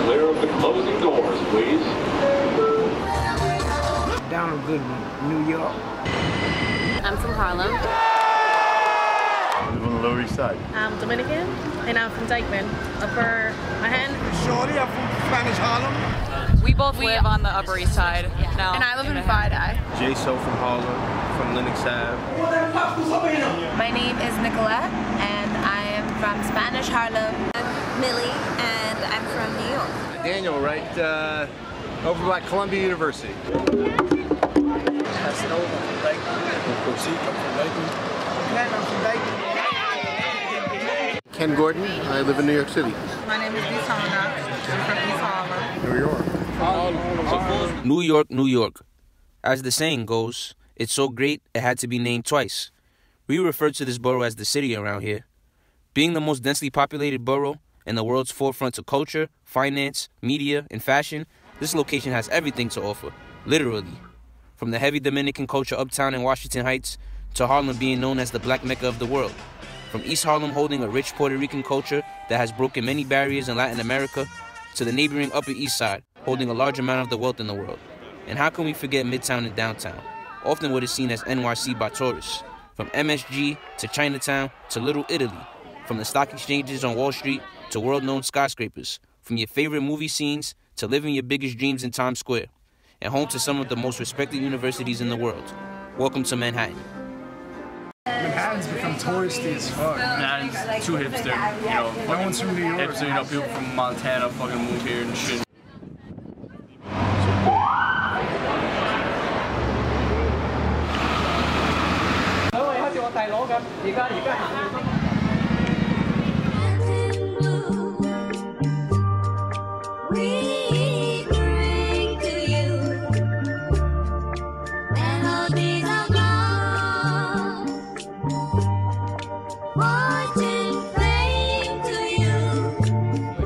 clear of the closing doors, please. Down in Goodman, New York. I'm from Harlem. I live on the Lower East Side. I'm Dominican, and I'm from Dykeman, Upper Manhattan. Shorty, I'm from Spanish Harlem. We both live on the Upper East Side now. And I live in Fide. J-So from Harlem, from Lenox Ave. My name is Nicolette, and I am from Spanish Harlem. I'm Millie, and I'm from New York. Daniel, right over by Columbia University. Ken Gordon, I live in New York City. My name is Lenox. I'm from East Harlem. New York. New York, New York. As the saying goes, it's so great it had to be named twice. We refer to this borough as the city around here. Being the most densely populated borough and the world's forefront to culture, finance, media, and fashion, this location has everything to offer, literally. From the heavy Dominican culture uptown in Washington Heights to Harlem being known as the Black Mecca of the world. From East Harlem holding a rich Puerto Rican culture that has broken many barriers in Latin America to the neighboring Upper East Side holding a large amount of the wealth in the world. And how can we forget Midtown and Downtown, often what is seen as NYC by tourists. From MSG to Chinatown to Little Italy, from the stock exchanges on Wall Street to world-known skyscrapers, from your favorite movie scenes to living your biggest dreams in Times Square, and home to some of the most respected universities in the world. Welcome to Manhattan. Manhattan's become touristy as fuck. Manhattan's too hipster, you know. No one's from New York. Hipster, you know, people from Montana fucking move here and shit.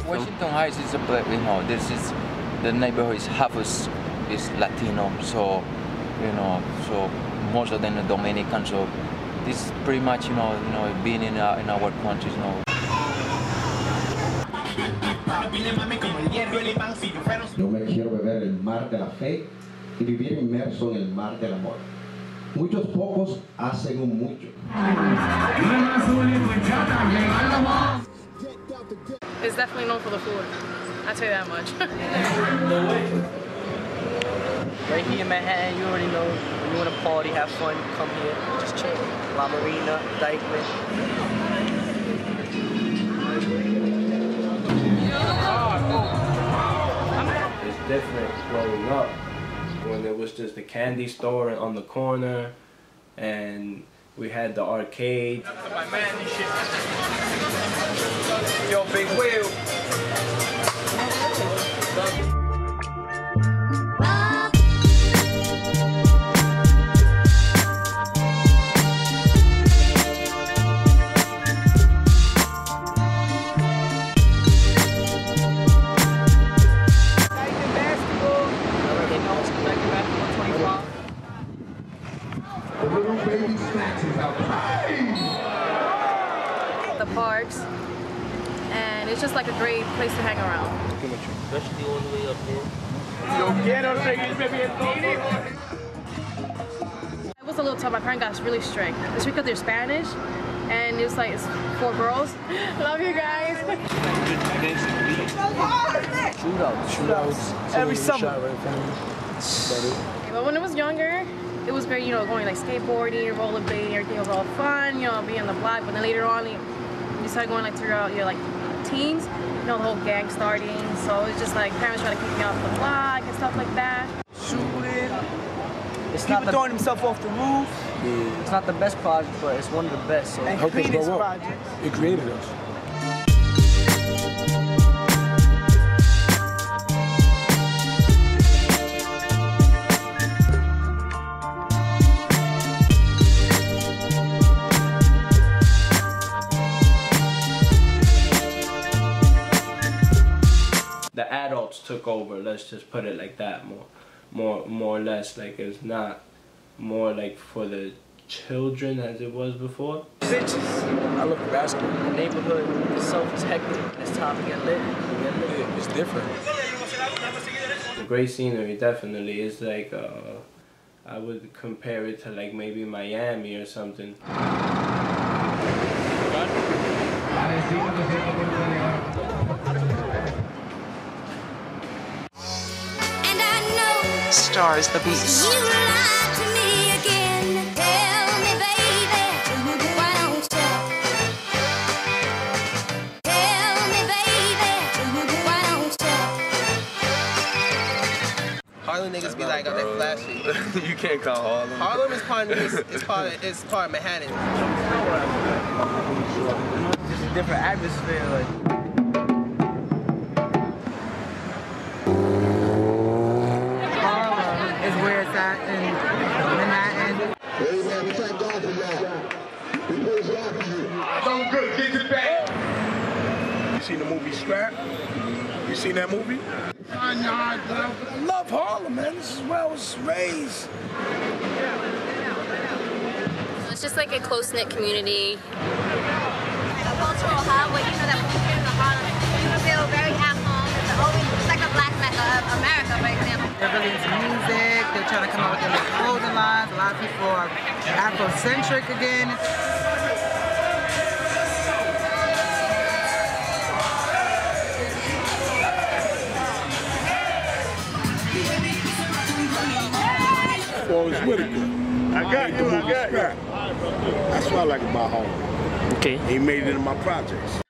Washington Heights is a black, you know, this is, the neighborhood is half is Latino, so, you know, so most of them are Dominican, so this is pretty much, you know, being in our countries, you know. Yo me quiero beber el mar de la fe y vivir inmerso en el mar del amor. Muchos pocos hacen un mucho. It's definitely known for the food. I'll tell you that much. Right here in Manhattan, you already know, when you want to party, have fun, come here, just chill. La Marina, Dykeman. It's different growing up when it was just a candy store on the corner and we had the arcade. My man and shit. Yo, Big Wheel. The parks, and it's just like a great place to hang around. Especially all the way up here. It was a little tough. My parents got really strict. It's because they're Spanish, and it's like it's 4 girls. Love you guys. Shootouts. Every summer. But when I was younger, it was very, going like skateboarding, rollerblading, everything was all fun, being on the block. But then later on, you started going like throughout your teens, the whole gang starting. So it's just like parents trying to keep me off the block and stuff like that. Shooting. People throwing himself off the roof. Yeah. It's not the best project, but it's one of the best. So help us grow up. It created us. The adults took over, let's just put it like that, more or less. Like it's not more like for the children as it was before. Bitches. I love basketball. The neighborhood itself is hectic. It's time to get lit. It's different. Great scenery, definitely. It's like, I would compare it to like maybe Miami or something. Stars the Beast. You lied to me again. Tell me, baby, why don't you? Tell me, baby, why don't you? Harlem niggas be like, oh, they flashy. You can't call Harlem. Harlem is part of it's part of Manhattan. Just a different atmosphere, like. Amen. We thank God for y'all. We praise God for you. So good. Get it back. You seen the movie Scrap? You seen that movie? I love Harlem, man. This is where I was raised. It's just like a close-knit community. A cultural hub where you know that when you came to Harlem, you feel very at home. It's like a black Mecca of America, for example. They're really into music. They're trying to come up with their clothing lines. A lot of people are Afrocentric again. Forrest Whitaker. I got you. That's what I like about Harlem. Okay. He made it in my projects.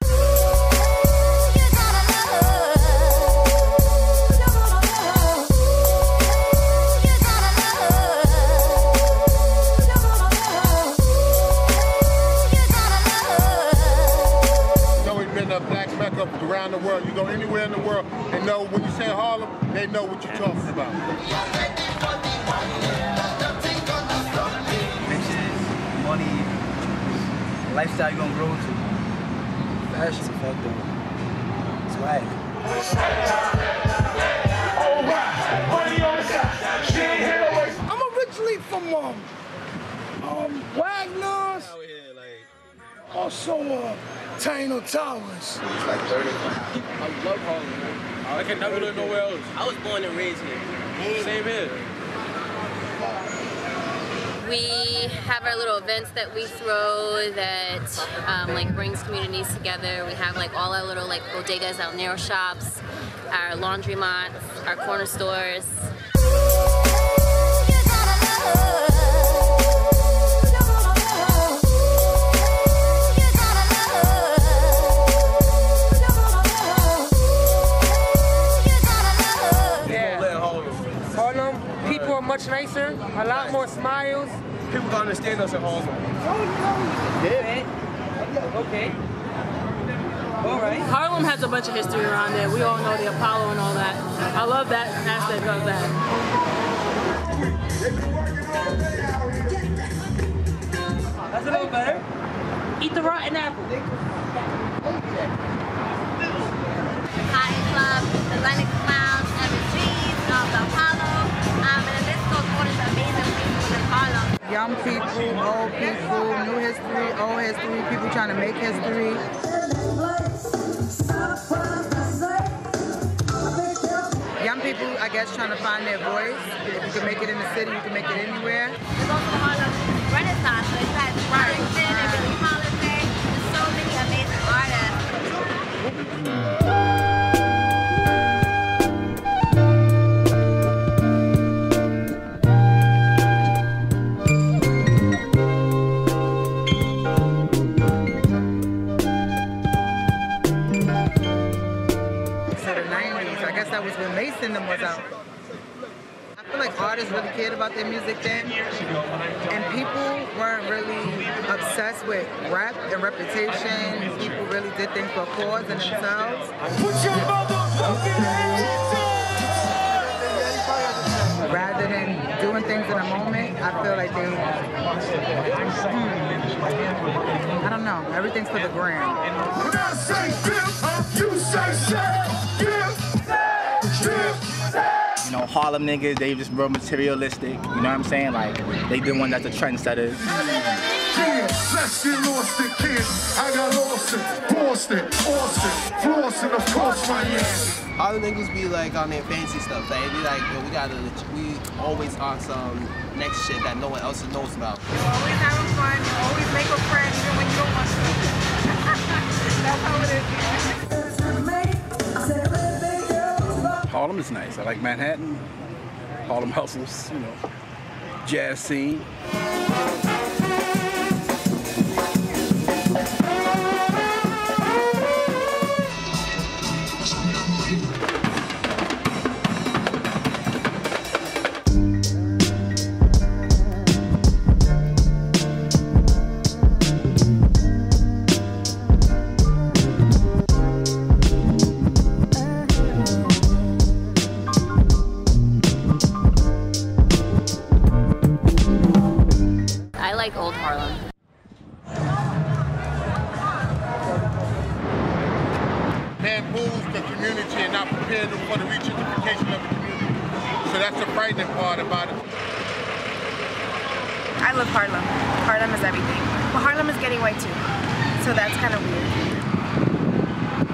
Black Mecca around the world. You go anywhere in the world, they know when you say Harlem, they know what you're talking about. Money, lifestyle you're gonna grow into. Fashion, fuck though. Swag. I'm originally from Wagner's. Also, Taino Towers. It's like 30. I love Harlem, man. I can never live nowhere else. I was born and raised here. Same here. We have our little events that we throw that like brings communities together. We have like all our little like bodegas, our nail shops, our laundromats, our corner stores. People are much nicer, a lot more smiles. People can understand us at Harlem. Yeah. Okay. All right. Harlem has a bunch of history around there. We all know the Apollo and all that. I love that aspect of that. That's a little better. Eat the rotten apple. Cotton Club, the Lenox Lounge, every cheese, the Apollo, and the list goes on. It's amazing people in Harlem. Young people, old people, new history, old history, people trying to make history. Young people, I guess, trying to find their voice. If you can make it in the city, you can make it anywhere. There's also Harlem Renaissance, so it's had Burlington and Billie Holiday. There's so many amazing artists. That was when Mason them was out. I feel like artists really cared about their music then, and people weren't really obsessed with rap and reputation. People really did things for a cause and themselves. Rather than doing things in a moment, I feel like they, I don't know, everything's for the gram. When I say give, you say give. You know, Harlem niggas, they just real materialistic. You know what I'm saying? Like, they the one that's the trendsetters. Let's get lost in kids. I got lost in Boston, Austin, Flossin, of course, my ass. Harlem niggas be like on their fancy stuff. Like, they be like, yo, we always on some next shit that no one else knows about. Always having fun, always make a friend even when you don't want to. That's how it is. Harlem is nice. I like Manhattan. Harlem hustles, you know, jazz scene. Old Harlem. Bamboos the community and not prepare them for the re-gentrification of the community. So that's the frightening part about it. I love Harlem. Harlem is everything. But Harlem is getting white too. So that's kind of weird.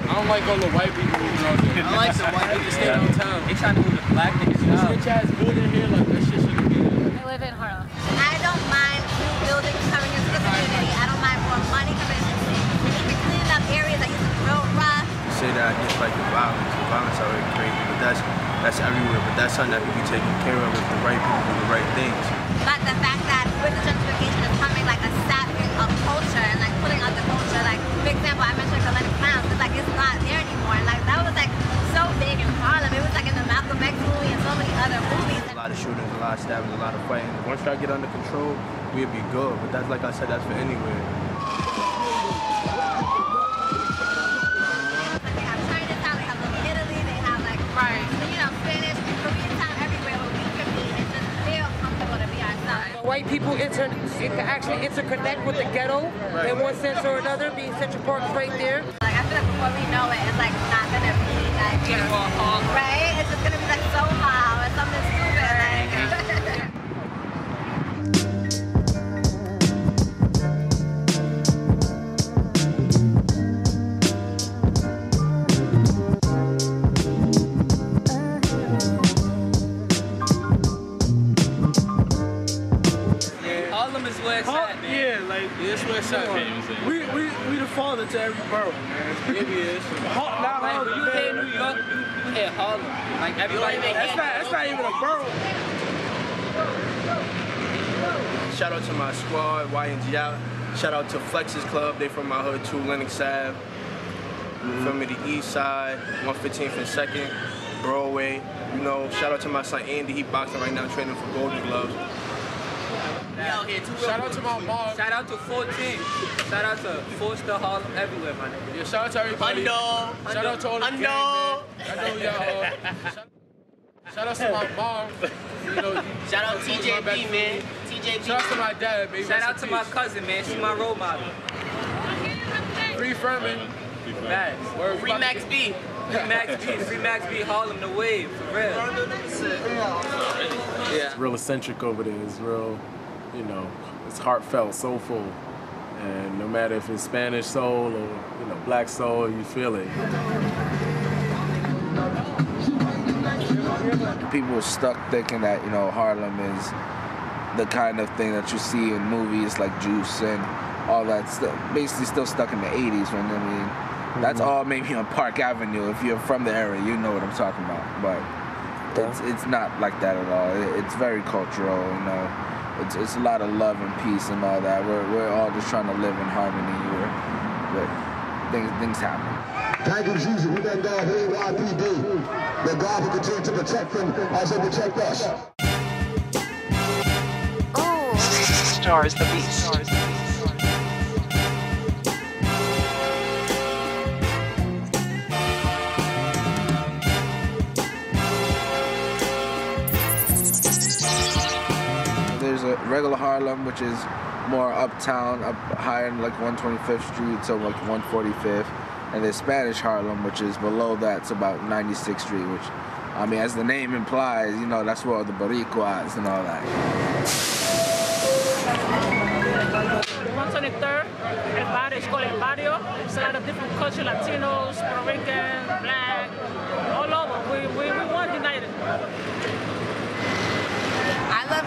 I don't like all the white people moving out there. I like the white people stay downtown. They trying to move the black niggas out. This rich ass building here, like that shit shouldn't be there. I live in Harlem. I don't mind new buildings coming into the community. I don't mind more money coming into the city. We should be cleaning up areas that used to be real rough. Say that I dislike the violence. The violence are really crazy, but that's everywhere. But that's something that can be taken care of if the right people do the right things. But the fact that with the gentrification is coming like a sapping of culture and like putting out the culture, like for example, I mentioned the Lenox, it's like it's not there anymore. And like that was like so big in Harlem. It was like in the Malcolm X movie and so many other movies. A lot of shootings, a lot of stabbings, a lot of fighting. Once y'all get under control, we'll be good. But that's, like I said, that's for anywhere. They have Chinatown, they have Little Italy, they have like, you know, Spanish, Korean town everywhere where we can be and just feel comfortable to be ourselves. White people actually interconnect with the ghetto in one sense or another, being Central Park's right there. Like I feel like before we know it, it's like not gonna be like, right? It's just gonna be like Soho or something stupid. Like. Harlem is where it's at, man. Yeah, like it's where it's at. We the father to every borough, man. Yeah, we is. Like, when you hear New York, you hear Harlem. Like everybody. That's not even a borough. Shout out to my squad, YNG out. Shout out to Flex's Club, they from my hood too, Lenox Ave. From the east side, 115th and 2nd, Broadway. You know, shout out to my son Andy, he boxing right now, training for Golden Gloves. Shout out to my mom. Shout out to 14. Shout out to Forster, Harlem, everywhere, my nigga. Yeah, shout out to everybody. Shout out to all the gang, man. I know y'all. Shout out to my mom. You know, shout out TJB, man. TJB. Shout out to my dad, baby. Shout out to my cousin, man. She's my role model. Free Furman. Max. Free Max B. Free Max B. Free Max B. Harlem the wave, for real. Yeah. It's real eccentric over there. It's real, you know, it's heartfelt, soulful. And no matter if it's Spanish soul or, you know, black soul, you feel it. People are stuck thinking that, you know, Harlem is the kind of thing that you see in movies like Juice and all that stuff. Basically still stuck in the 80s when, I mean, that's all maybe on Park Avenue. If you're from the area, you know what I'm talking about. But it's not like that at all. It's very cultural, you know. It's a lot of love and peace and all that. We're all just trying to live in harmony here. But things happen. Thank you, Jesus. We thank God for NYPD. That God will continue to protect them as they protect us. Oh, Stars the Beast. There's a regular Harlem, which is more uptown, up higher in like 125th Street to like 145th. And there's Spanish Harlem, which is below that, it's about 96th Street, which, I mean, as the name implies, you know, that's where all the Boricuas and all that. 123rd, El Barrio, it's called El Barrio. There's a lot of different culture, Latinos, Puerto Rican, Black, all over.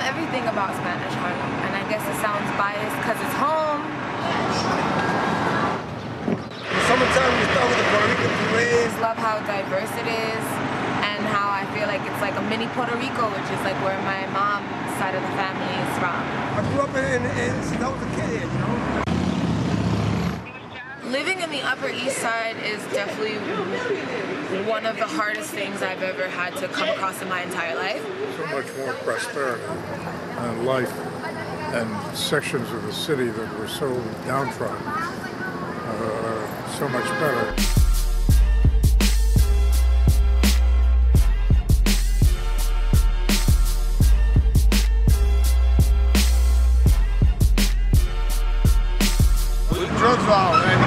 everything about Spanish Harlem, and I guess it sounds biased because it's home. In summertime, we start with the Puerto Rican parade. I love how diverse it is, and how I feel like it's like a mini Puerto Rico, which is like where my mom's side of the family is from. I grew up since I was a kid, you know. Living in the Upper East Side is definitely one of the hardest things I've ever had to come across in my entire life. So much more prosperity and life, and sections of the city that were so downtrodden, so much better. Drugs are out, man.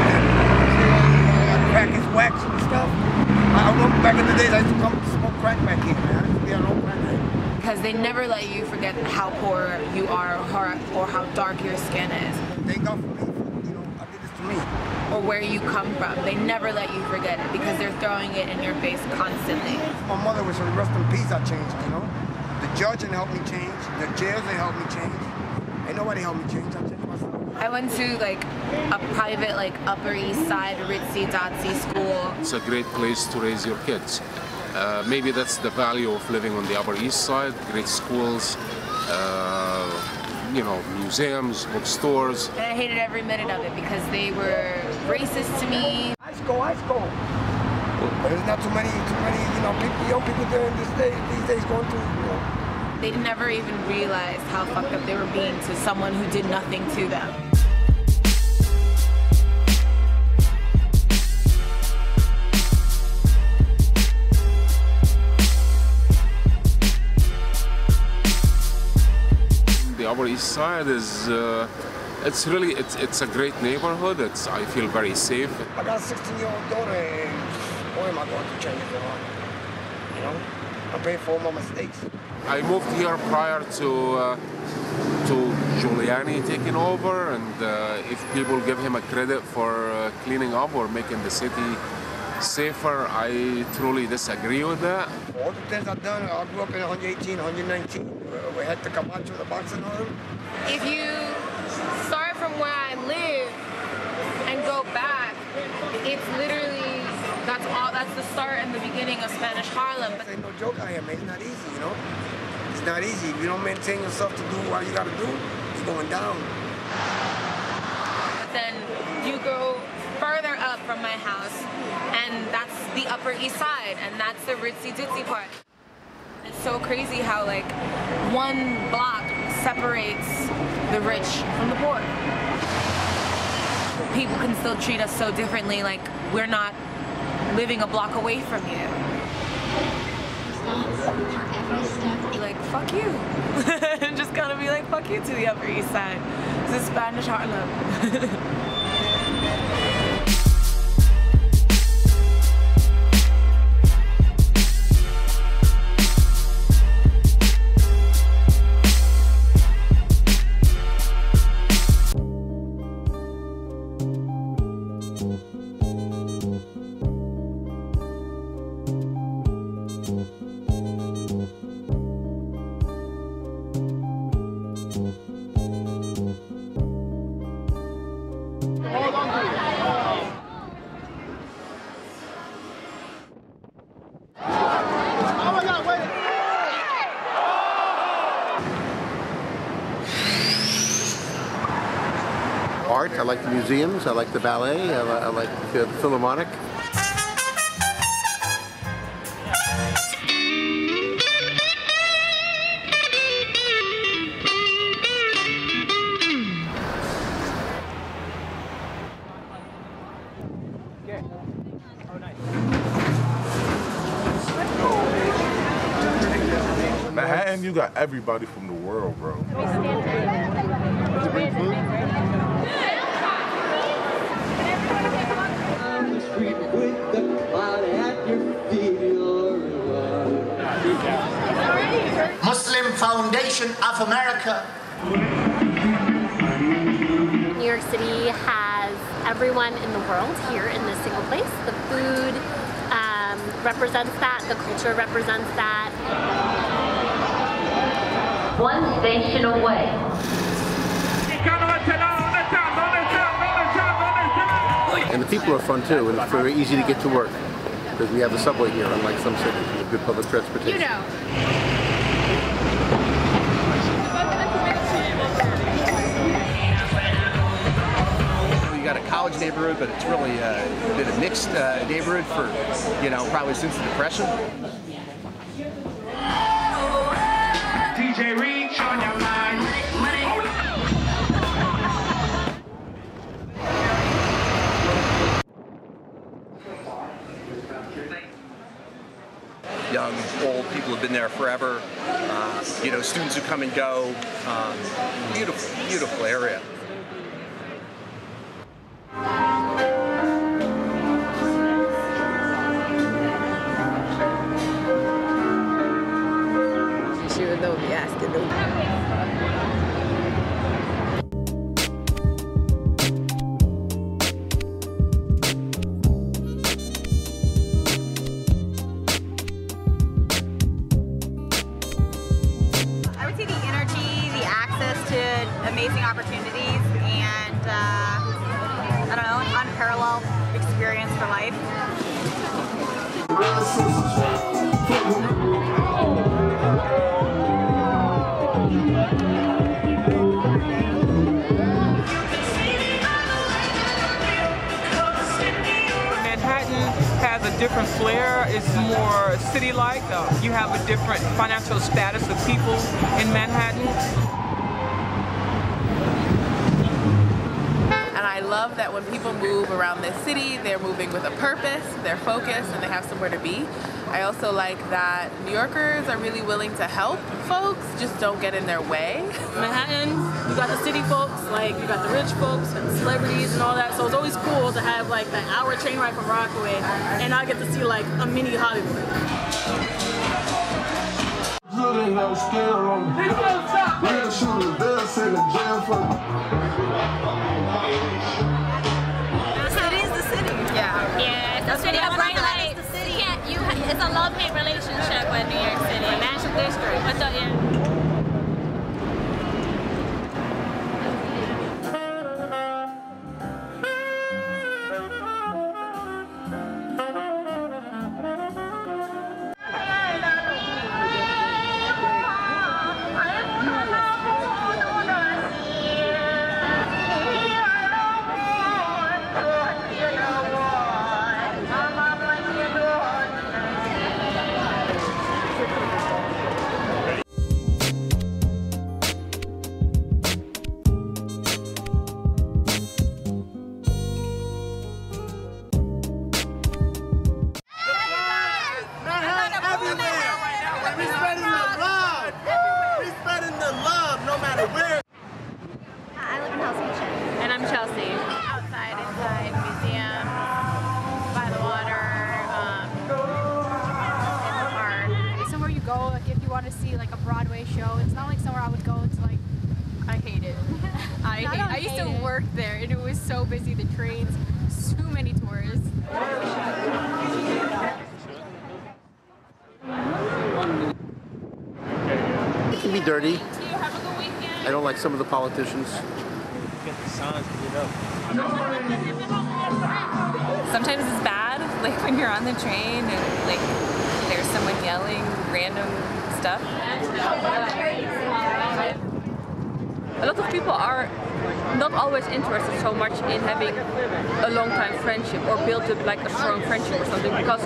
Crack is wax and stuff. I remember back in the days I used to come smoke crack back here, man. I used to be on no crack. Because they never let you forget how poor you are or how dark your skin is. Thank God for me, you know, I did this to me. Or where you come from. They never let you forget it because they're throwing it in your face constantly. My mother was rest in peace, I changed, you know. The judge didn't help me change. The jails didn't help me change. Ain't nobody helped me change. I changed myself. I went to like a private like Upper East Side ritzy-dotsy school. It's a great place to raise your kids. Maybe that's the value of living on the Upper East Side. Great schools, you know, museums, bookstores. And I hated every minute of it because they were racist to me. High school. But there's not too many, you know, young people during these days going through, you know. They never even realized how fucked up they were being to someone who did nothing to them. The Upper East Side is, it's a great neighborhood. I feel very safe. I got a 16-year-old daughter, and boy, am I going to change it, you know? I'm paying for all my mistakes. I moved here prior to Giuliani taking over, and if people give him a credit for cleaning up or making the city safer, I truly disagree with that. All the things I've done, I grew up in 118, 119. We had the Camacho, the boxing on them. If you start from where I live and go back, it's literally, that's the start and the beginning of Spanish Harlem. But ain't no joke out here, man. It's not easy, you know? It's not easy. If you don't maintain yourself to do what you gotta do, you're going down. But then you go further up from my house, and that's the Upper East Side, and that's the ritzy-ditzy part. It's so crazy how, like, one block separates the rich from the poor. People can still treat us so differently, like we're not living a block away from you. Like, fuck you. I'm just gonna be like, fuck you to the Upper East Side. This is Spanish Harlem. Art, I like the museums, I like the ballet, I like the Philharmonic. Manhattan, you got everybody from the world, bro. Muslim Foundation of America. New York City has everyone in the world here in this single place. The food represents that, the culture represents that. one station away. And the people are fun too, and it's very easy to get to work because we have the subway here, unlike some cities. We have good public transportation. You know. You got a college neighborhood, but it's really been a mixed neighborhood for, probably since the Depression. DJ Reach on your mind. Young, old people have been there forever. Students who come and go. Beautiful, beautiful area. She would know me asking them. Amazing opportunities and I don't know, an unparalleled experience for life. Manhattan has a different flair. It's more city-like. You have a different financial status of people in Manhattan. And I love that when people move around this city, they're moving with a purpose, they're focused, and they have somewhere to be. I also like that New Yorkers are really willing to help folks, just don't get in their way. Manhattan, you got the city folks, like you got the rich folks and celebrities and all that, so it's always cool to have like that hour train ride from Rockaway, and I get to see like a mini Hollywood. The city of bright lights. It's a love-hate relationship with New York City. Financial district. With the, to see like a Broadway show. It's not like somewhere I would go. It's like I hate it. I used to work there and it was so busy. The trains, so many tourists. It can be dirty. I don't like some of the politicians. Sometimes it's bad, like when you're on the train and like there's someone yelling random stuff. A lot of people are not always interested so much in having a long time friendship or build up like a strong friendship or something, because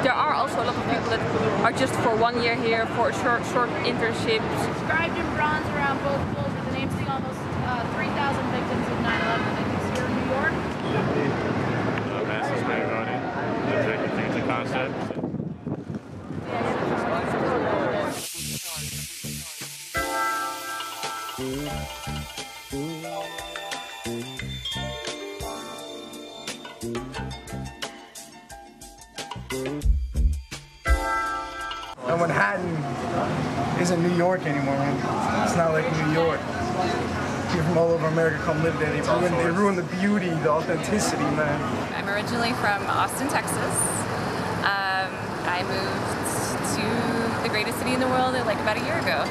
there are also a lot of people that are just for 1 year here for a short internship. Inscribed in bronze around both poles with the names of almost 3,000 victims of 9/11 here in New York. Massive spray running. I think it's a concept. And Manhattan isn't New York anymore, man. It's not like New York. People from all over America come live there. They ruin the beauty, the authenticity, man. I'm originally from Austin, Texas. I moved to the greatest city in the world like about a year ago.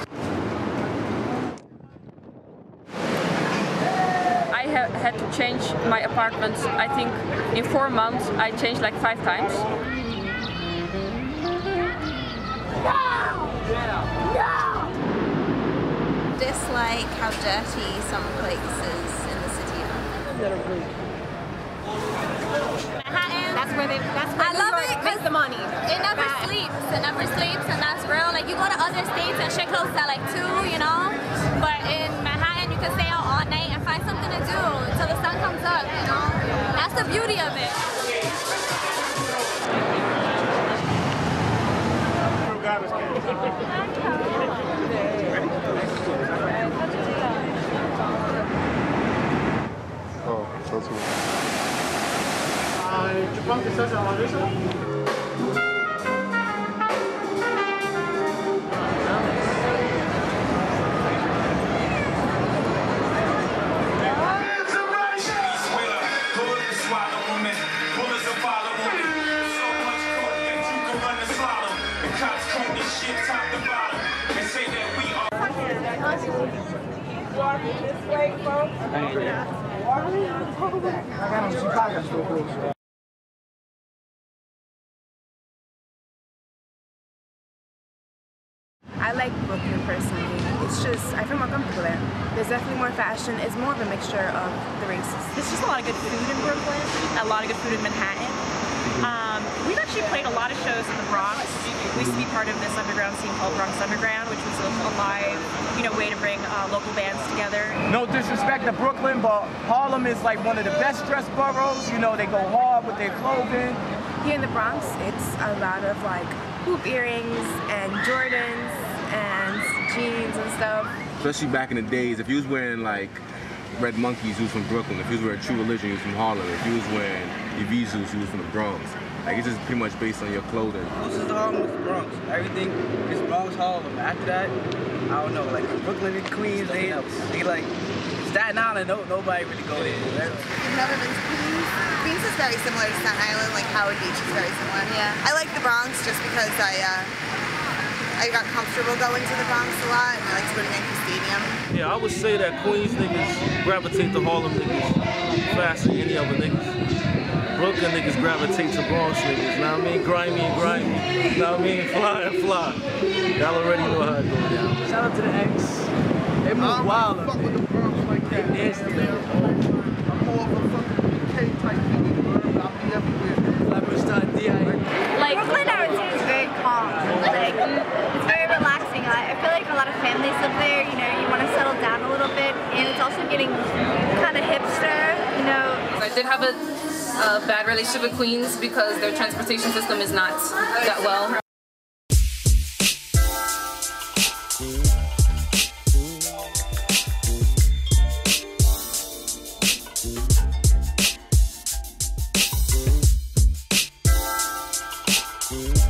had to change my apartment. I think in 4 months I changed like 5 times. Dislike how dirty some places in the city are. Manhattan. That's where I love it. Make the money. It never sleeps. It never sleeps, and that's real. Like you go to other states and shit closes at like 2, you know. But in Manhattan, you can stay out all night and find something to do until the sun comes up. You know. That's the beauty of it. Oh, so too. Tu penses que ça, c'est à manger, ça? I like Brooklyn personally. It's just, I feel more comfortable there. There's definitely more fashion. It's more of a mixture of the races. There's just a lot of good food in Brooklyn, a lot of good food in Manhattan. We've actually played a lot of shows in the Bronx. We used to be part of this underground scene called Bronx Underground, which was a live, way to bring local bands together. No disrespect to Brooklyn, but Harlem is like one of the best dressed boroughs. You know, they go hard with their clothing. Here in the Bronx, it's a lot of like hoop earrings and Jordans and jeans and stuff. Especially back in the days, if you was wearing like Red Monkeys, you was from Brooklyn. If you was wearing True Religion, you was from Harlem. If you was wearing Evisus, you was from the Bronx. Like, it's just pretty much based on your clothing. This is the Harlem with the Bronx. Everything is Bronx, Harlem. After that, I don't know, like Brooklyn and Queens, they like Staten Island, nobody really go there. I've never been to Queens. Queens is very similar to Staten Island, like Howard Beach is very similar. Yeah. I like the Bronx just because I got comfortable going to the Bronx a lot, and I like to go to Yankee Stadium. Yeah, I would say that Queens niggas gravitate to Harlem niggas faster than any other niggas. Brooklyn niggas gravitate to Bronx niggas, know what I mean? Grimy and grimy, know what I mean? Fly and fly. Y'all already know how it goes down. Shout out to the X. They move wild up there. With the Bronx like that. They dance there. I'm more of a fucking K-type nigga. I'll be everywhere. Like Brooklyn, I would say is very calm. Like it's very relaxing. I feel like a lot of families live there. You want to settle down a little bit, and it's also getting kind of hipster. I did have a bad relationship with Queens because their transportation system is not that well. Yeah.